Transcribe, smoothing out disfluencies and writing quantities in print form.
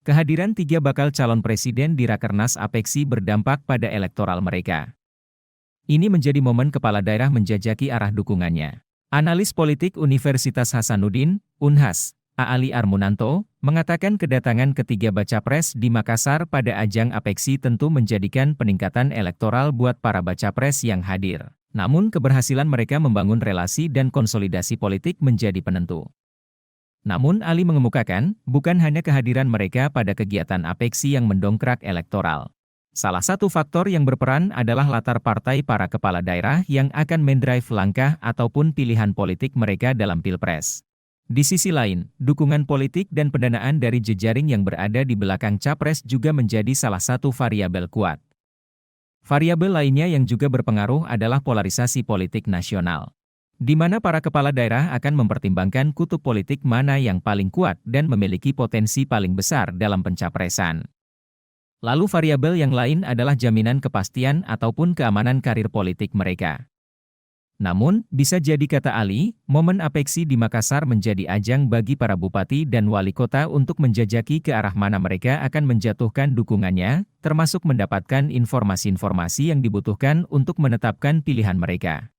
Kehadiran tiga bakal calon presiden di Rakernas Apeksi berdampak pada elektoral mereka. Ini menjadi momen kepala daerah menjajaki arah dukungannya. Analis politik Universitas Hasanuddin, Unhas, Aali Armunanto, mengatakan kedatangan ketiga baca pres di Makassar pada ajang Apeksi tentu menjadikan peningkatan elektoral buat para baca pres yang hadir. Namun keberhasilan mereka membangun relasi dan konsolidasi politik menjadi penentu. Namun Ali mengemukakan, bukan hanya kehadiran mereka pada kegiatan Apeksi yang mendongkrak elektoral. Salah satu faktor yang berperan adalah latar partai para kepala daerah yang akan mendrive langkah ataupun pilihan politik mereka dalam Pilpres. Di sisi lain, dukungan politik dan pendanaan dari jejaring yang berada di belakang Capres juga menjadi salah satu variabel kuat. Variabel lainnya yang juga berpengaruh adalah polarisasi politik nasional, di mana para kepala daerah akan mempertimbangkan kutub politik mana yang paling kuat dan memiliki potensi paling besar dalam pencapresan. Lalu variabel yang lain adalah jaminan kepastian ataupun keamanan karir politik mereka. Namun, bisa jadi kata Ali, momen Apeksi di Makassar menjadi ajang bagi para bupati dan wali kota untuk menjajaki ke arah mana mereka akan menjatuhkan dukungannya, termasuk mendapatkan informasi-informasi yang dibutuhkan untuk menetapkan pilihan mereka.